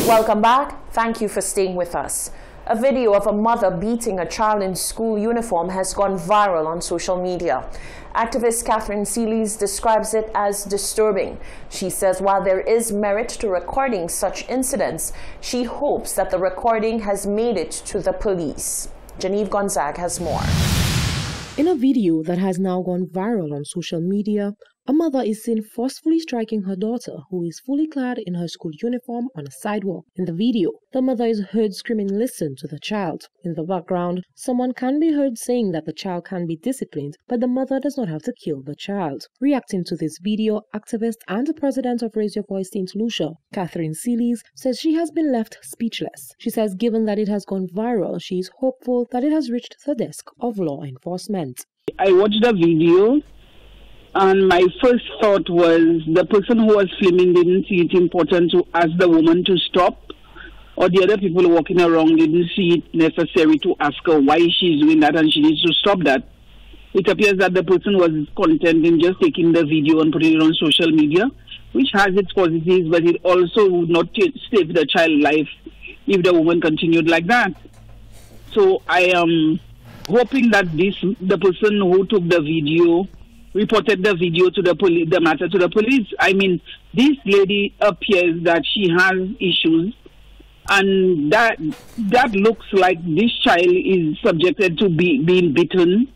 Welcome back. Thank you for staying with us. A video of a mother beating a child in school uniform has gone viral on social media. Activist Catherine Seelys describes it as disturbing. She says while there is merit to recording such incidents, she hopes that the recording has made it to the police. Genevieve Gonzague has more. In a video that has now gone viral on social media, a mother is seen forcefully striking her daughter, who is fully clad in her school uniform, on a sidewalk. In the video, the mother is heard screaming, "Listen," to the child. In the background, someone can be heard saying that the child can be disciplined, but the mother does not have to kill the child. Reacting to this video, activist and the president of Raise Your Voice St. Lucia, Catherine Seelys, says she has been left speechless. She says given that it has gone viral, she is hopeful that it has reached the desk of law enforcement. I watched the video, and my first thought was the person who was filming didn't see it important to ask the woman to stop, or the other people walking around didn't see it necessary to ask her why she's doing that and she needs to stop that. It appears that the person was content in just taking the video and putting it on social media, which has its positives, but it also would not save the child's life if the woman continued like that. So I am hoping that the person who took the video reported the video to the matter to the police. I mean, this lady appears that she has issues, and that looks like this child is subjected to being beaten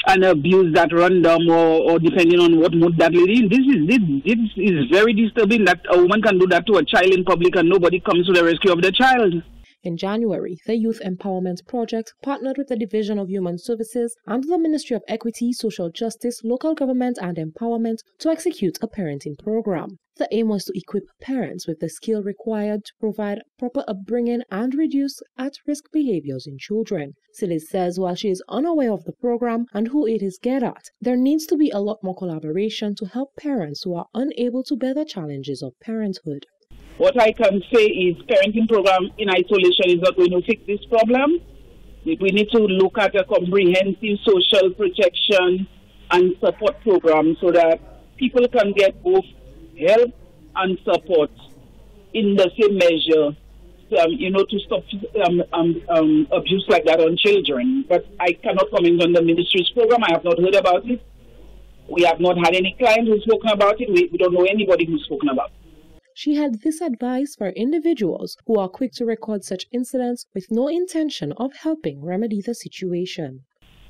and abused at random, or depending on what mood that lady is. This is very disturbing that a woman can do that to a child in public and nobody comes to the rescue of the child. In January, the Youth Empowerment Project partnered with the Division of Human Services and the Ministry of Equity, Social Justice, Local Government and Empowerment to execute a parenting program. The aim was to equip parents with the skill required to provide proper upbringing and reduce at-risk behaviors in children. Seelys says while she is unaware of the program and who it is geared at, there needs to be a lot more collaboration to help parents who are unable to bear the challenges of parenthood. What I can say is parenting program in isolation is not going to fix this problem. We need to look at a comprehensive social protection and support program so that people can get both help and support in the same measure, to stop abuse like that on children. But I cannot comment on the ministry's program. I have not heard about it. We have not had any client who's spoken about it. We don't know anybody who's spoken about it. She had this advice for individuals who are quick to record such incidents with no intention of helping remedy the situation.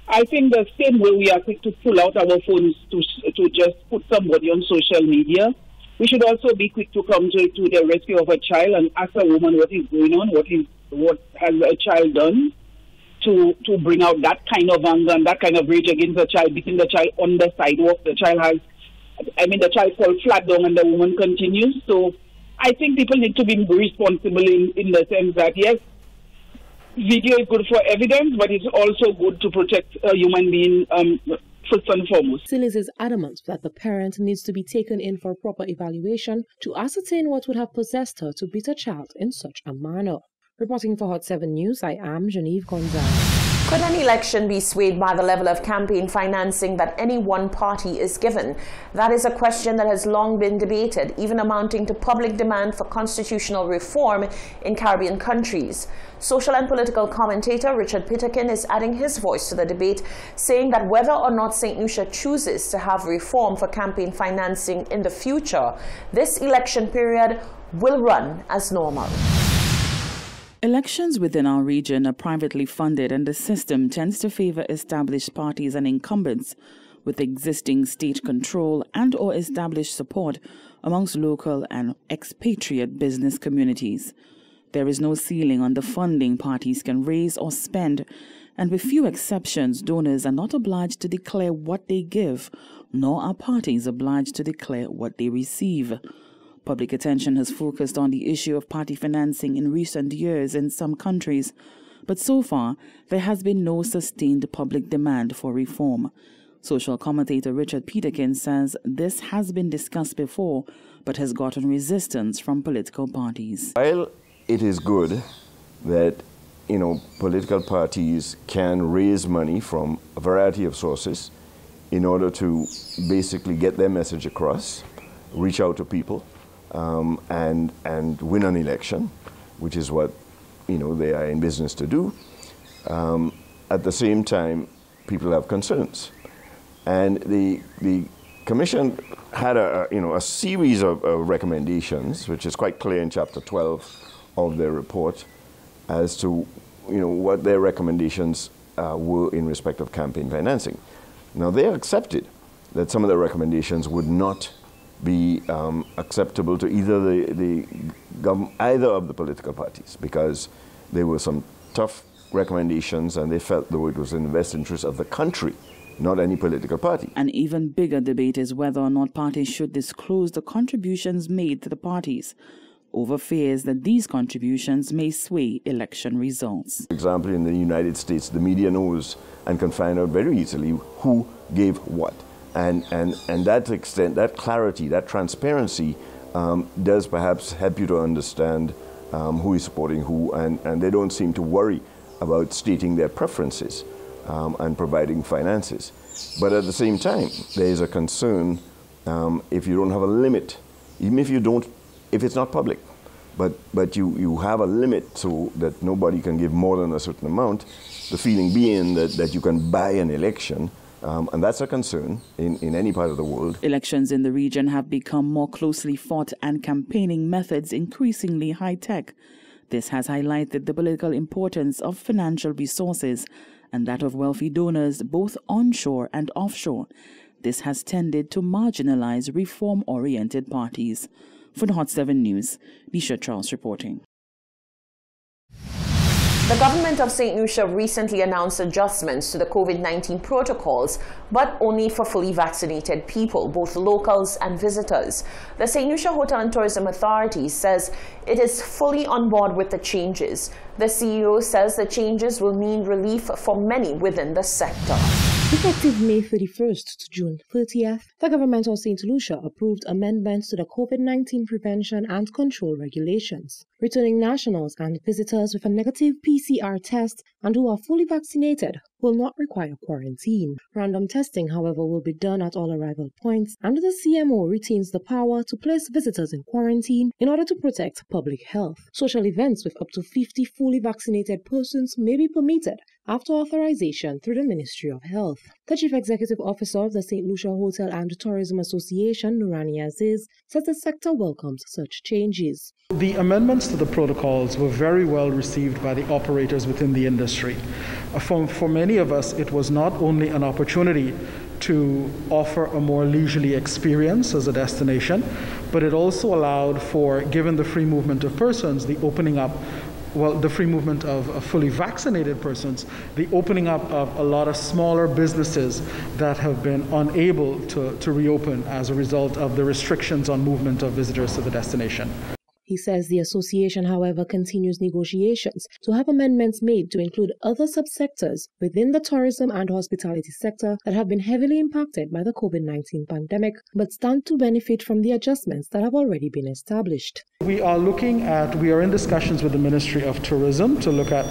I think the same way we are quick to pull out our phones to just put somebody on social media, we should also be quick to come to the rescue of a child and ask a woman what is going on, what has a child done to bring out that kind of anger and that kind of rage against the child, beating the child on the sidewalk. The child falls flat down and the woman continues. So I think people need to be responsible in the sense that, yes, video is good for evidence, but it's also good to protect a human being first and foremost. Seelys is adamant that the parent needs to be taken in for proper evaluation to ascertain what would have possessed her to beat a child in such a manner. Reporting for Hot 7 News, I am Genevieve Gonzague. Could an election be swayed by the level of campaign financing that any one party is given? That is a question that has long been debated, even amounting to public demand for constitutional reform in Caribbean countries. Social and political commentator Richard Peterkin is adding his voice to the debate, saying that whether or not St. Lucia chooses to have reform for campaign financing in the future, this election period will run as normal. Elections within our region are privately funded, and the system tends to favor established parties and incumbents with existing state control and/or established support amongst local and expatriate business communities. There is no ceiling on the funding parties can raise or spend, and with few exceptions, donors are not obliged to declare what they give, nor are parties obliged to declare what they receive. Public attention has focused on the issue of party financing in recent years in some countries, but so far there has been no sustained public demand for reform. Social commentator Richard Peterkin says this has been discussed before, but has gotten resistance from political parties. While it is good that political parties can raise money from a variety of sources in order to basically get their message across, reach out to people, and win an election. which is what they are in business to do. At the same time, people have concerns, and the Commission had a series of recommendations, which is quite clear in Chapter 12 of their report, as to what their recommendations were in respect of campaign financing. Now, they accepted that some of the recommendations would not be acceptable to either of the political parties, because there were some tough recommendations, and they felt though it was in the best interest of the country, not any political party. An even bigger debate is whether or not parties should disclose the contributions made to the parties, over fears that these contributions may sway election results. For example, in the United States, the media knows and can find out very easily who gave what. And that extent, that clarity, that transparency does perhaps help you to understand who is supporting who, and they don't seem to worry about stating their preferences and providing finances. But at the same time, there is a concern if you don't have a limit, even if it's not public, but you have a limit so that nobody can give more than a certain amount, the feeling being that you can buy an election, and that's a concern in any part of the world. Elections in the region have become more closely fought and campaigning methods increasingly high-tech. This has highlighted the political importance of financial resources and that of wealthy donors both onshore and offshore. This has tended to marginalize reform-oriented parties. For the Hot 7 News, Nisha Charles reporting. The government of St. Lucia recently announced adjustments to the COVID-19 protocols, but only for fully vaccinated people, both locals and visitors. The St. Lucia Hotel and Tourism Authority says it is fully on board with the changes. The CEO says the changes will mean relief for many within the sector. Effective May 31st to June 30th, the government of St. Lucia approved amendments to the COVID-19 prevention and control regulations. Returning nationals and visitors with a negative PCR test and who are fully vaccinated will not require quarantine. Random testing, however, will be done at all arrival points, and the CMO retains the power to place visitors in quarantine in order to protect public health. Social events with up to 50 fully vaccinated persons may be permitted after authorization through the Ministry of Health. The Chief Executive Officer of the St. Lucia Hotel and Tourism Association, Nurani Aziz, says the sector welcomes such changes. The amendments to the protocols were very well received by the operators within the industry. For many of us, it was not only an opportunity to offer a more leisurely experience as a destination, but it also allowed for, given the free movement of persons, the opening up, the free movement of fully vaccinated persons, the opening up of a lot of smaller businesses that have been unable to reopen as a result of the restrictions on movement of visitors to the destination. He says the association, however, continues negotiations to have amendments made to include other subsectors within the tourism and hospitality sector that have been heavily impacted by the COVID-19 pandemic, but stand to benefit from the adjustments that have already been established. We are in discussions with the Ministry of Tourism to look at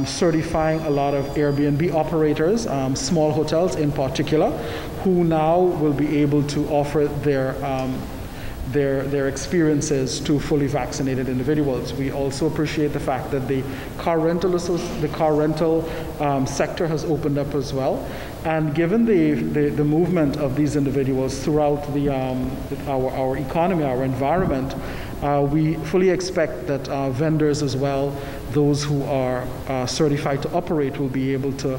certifying a lot of Airbnb operators, small hotels in particular, who now will be able to offer their experiences to fully vaccinated individuals. We also appreciate the fact that the car rental sector has opened up as well. And given the movement of these individuals throughout our economy, our environment, we fully expect that vendors as well, those who are certified to operate, will be able to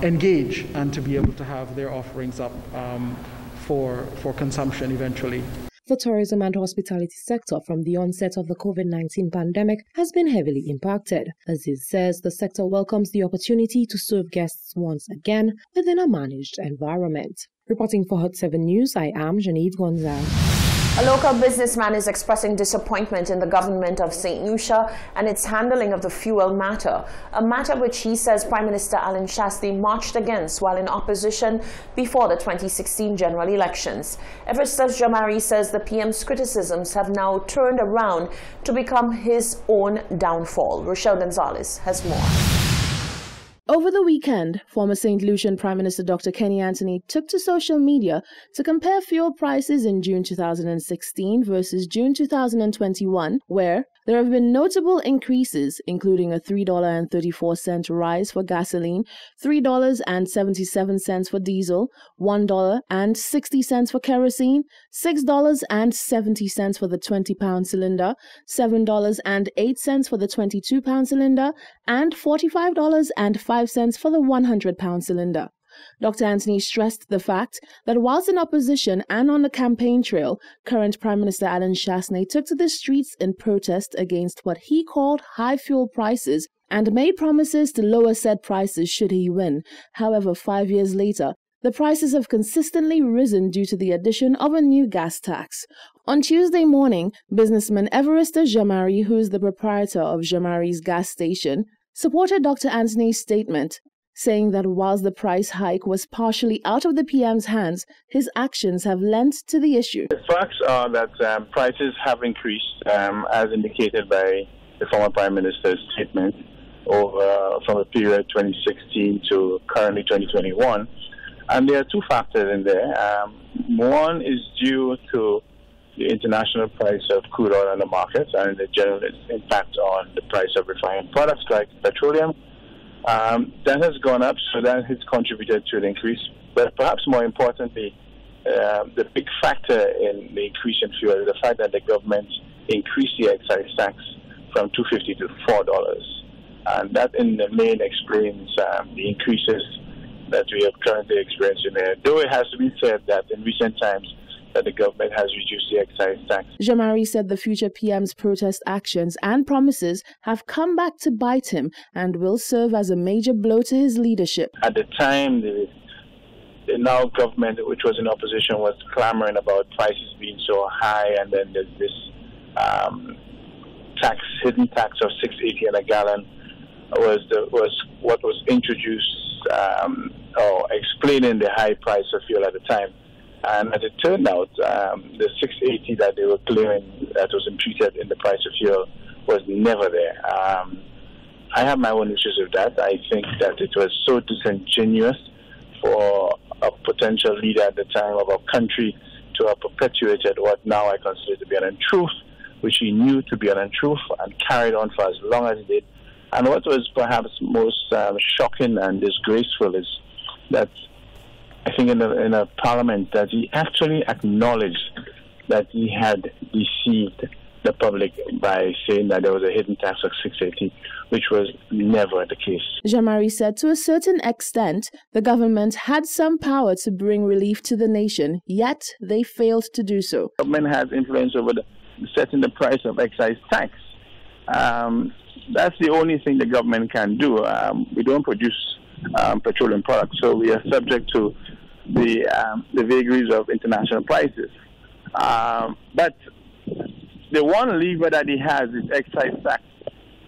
engage and to be able to have their offerings up for consumption eventually. The tourism and hospitality sector from the onset of the COVID-19 pandemic has been heavily impacted. Aziz says the sector welcomes the opportunity to serve guests once again within a managed environment. Reporting for Hot 7 News, I am Genevieve Gonzalez. A local businessman is expressing disappointment in the government of St. Lucia and its handling of the fuel matter, a matter which he says Prime Minister Alan Shastri marched against while in opposition before the 2016 general elections. Everestus Jamari says the PM's criticisms have now turned around to become his own downfall. Rochelle Gonzalez has more. Over the weekend, former St. Lucian Prime Minister Dr. Kenny Anthony took to social media to compare fuel prices in June 2016 versus June 2021, where there have been notable increases, including a $3.34 rise for gasoline, $3.77 for diesel, $1.60 for kerosene, $6.70 for the 20-pound cylinder, $7.08 for the 22-pound cylinder, and $45.05 for the 100-pound cylinder. Dr. Anthony stressed the fact that whilst in opposition and on the campaign trail, current Prime Minister Alan Chastanet took to the streets in protest against what he called high fuel prices and made promises to lower said prices should he win. However, 5 years later, the prices have consistently risen due to the addition of a new gas tax. On Tuesday morning, businessman Everester Jamari, who is the proprietor of Jamari's gas station, supported Dr. Anthony's statement, saying that whilst the price hike was partially out of the PM's hands, his actions have lent to the issue. The facts are that prices have increased, as indicated by the former Prime Minister's statement, over from the period 2016 to currently 2021. And there are two factors in there. One is due to the international price of crude oil on the market and the general impact on the price of refined products like petroleum. That has gone up, so that has contributed to the increase. But perhaps more importantly, the big factor in the increase in fuel is the fact that the government increased the excise tax from $2.50 to $4. And that in the main explains the increases that we have currently experiencing there. Though it has to be said that in recent times, that the government has reduced the excise tax. Jamari said the future PM's protest actions and promises have come back to bite him and will serve as a major blow to his leadership. At the time, the now government, which was in opposition, was clamoring about prices being so high, and then there's this hidden tax of $6.80 a gallon was what was introduced or explaining the high price of fuel at the time. And as it turned out, the $6.80 that they were claiming that was imputed in the price of fuel was never there. I have my own issues with that. I think that it was so disingenuous for a potential leader at the time of our country to have perpetuated what now I consider to be an untruth, which he knew to be an untruth and carried on for as long as he did. And what was perhaps most shocking and disgraceful is that I think in a parliament that he actually acknowledged that he had deceived the public by saying that there was a hidden tax of $6.80, which was never the case. Jamari said to a certain extent, the government had some power to bring relief to the nation, yet they failed to do so. The government has influence over setting the price of excise tax. That's the only thing the government can do. We don't produce petroleum products, so we are subject to the vagaries of international prices. But the one lever that he has is excise tax.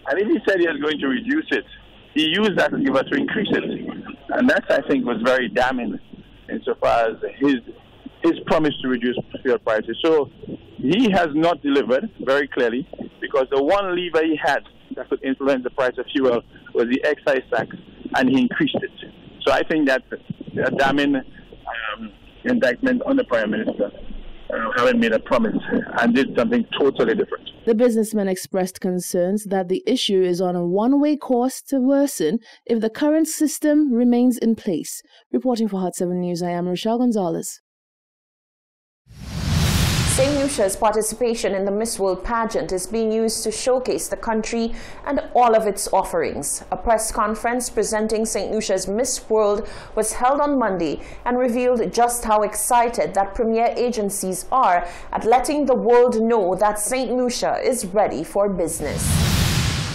And if he said he was going to reduce it, he used that lever to increase it. And that, I think, was very damning insofar as his promise to reduce fuel prices. So he has not delivered very clearly, because the one lever he had that could influence the price of fuel was the excise tax, and he increased it. So I think that's a damning indictment on the Prime Minister, having made a promise and did something totally different. The businessman expressed concerns that the issue is on a one-way course to worsen if the current system remains in place. Reporting for Hot 7 News, I am Rochelle Gonzalez. St. Lucia's participation in the Miss World pageant is being used to showcase the country and all of its offerings. A press conference presenting St. Lucia's Miss World was held on Monday and revealed just how excited that premier agencies are at letting the world know that St. Lucia is ready for business.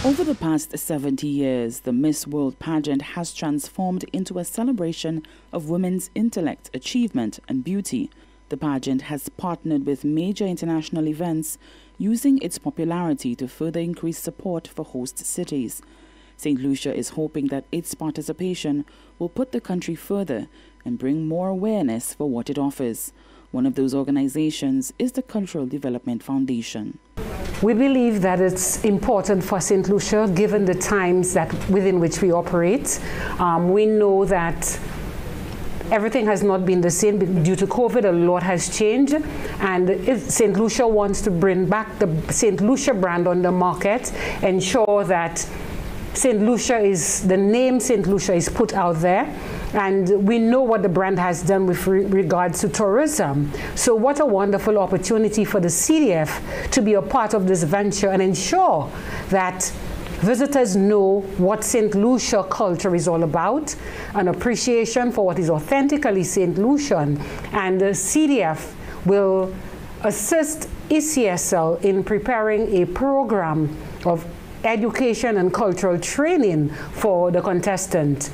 Over the past 70 years, the Miss World pageant has transformed into a celebration of women's intellect, achievement, and beauty. The pageant has partnered with major international events, using its popularity to further increase support for host cities. St. Lucia is hoping that its participation will put the country further and bring more awareness for what it offers. One of those organizations is the Cultural Development Foundation. We believe that it's important for St. Lucia, given the times that within which we operate. We know that everything has not been the same due to COVID. A lot has changed, and if St. Lucia wants to bring back the St. Lucia brand on the market, ensure that St. Lucia is, the name St. Lucia is put out there, and we know what the brand has done with regards to tourism. So what a wonderful opportunity for the CDF to be a part of this venture and ensure that visitors know what St. Lucia culture is all about, an appreciation for what is authentically St. Lucian, and the CDF will assist ECSL in preparing a program of education and cultural training for the contestant.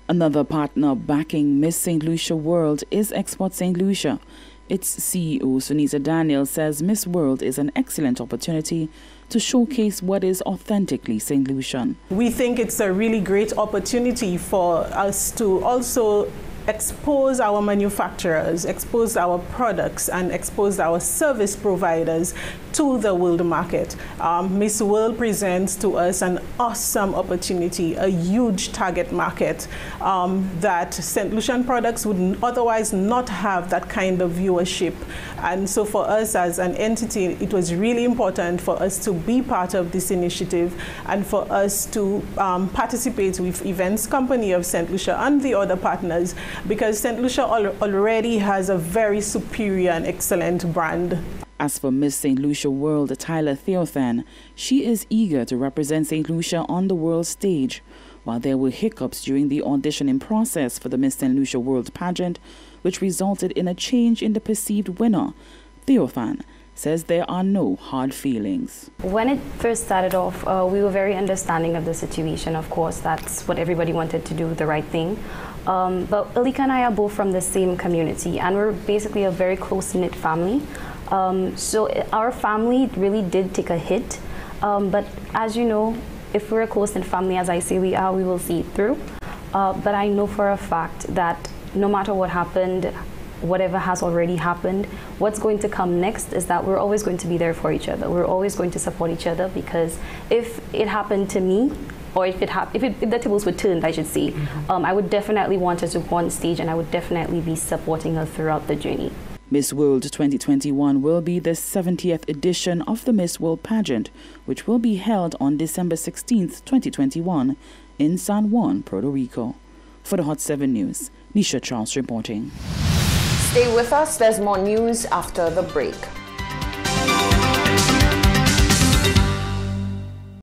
Another partner backing Miss St. Lucia World is Export St. Lucia. Its CEO, Sunita Daniel, says Miss World is an excellent opportunity to showcase what is authentically St. Lucian. We think it's a really great opportunity for us to also expose our manufacturers, expose our products, and expose our service providers to the world market. Miss World presents to us an awesome opportunity, a huge target market that St. Lucian products would otherwise not have that kind of viewership. And so for us as an entity, it was really important for us to be part of this initiative and for us to participate with Events Company of St. Lucia and the other partners, because St. Lucia already has a very superior and excellent brand. As for Miss St. Lucia World, Tyler Theothan, she is eager to represent St. Lucia on the world stage. While there were hiccups during the auditioning process for the Miss St. Lucia World pageant, which resulted in a change in the perceived winner, Theothan says there are no hard feelings. When it first started off, we were very understanding of the situation. Of course, that's what everybody wanted to do, the right thing. But Alika and I are both from the same community, and we're basically a very close-knit family. So our family really did take a hit. But as you know, if we're a close-knit family, as I say we are, we will see it through. But I know for a fact that no matter what happened, whatever has already happened, what's going to come next is that we're always going to be there for each other. We're always going to support each other, because if it happened to me, or if the tables were turned, I should say, I would definitely want her to go on stage, and I would definitely be supporting her throughout the journey. Miss World 2021 will be the 70th edition of the Miss World pageant, which will be held on December 16th, 2021 in San Juan, Puerto Rico. For the Hot 7 News, Nisha Charles reporting. Stay with us. There's more news after the break.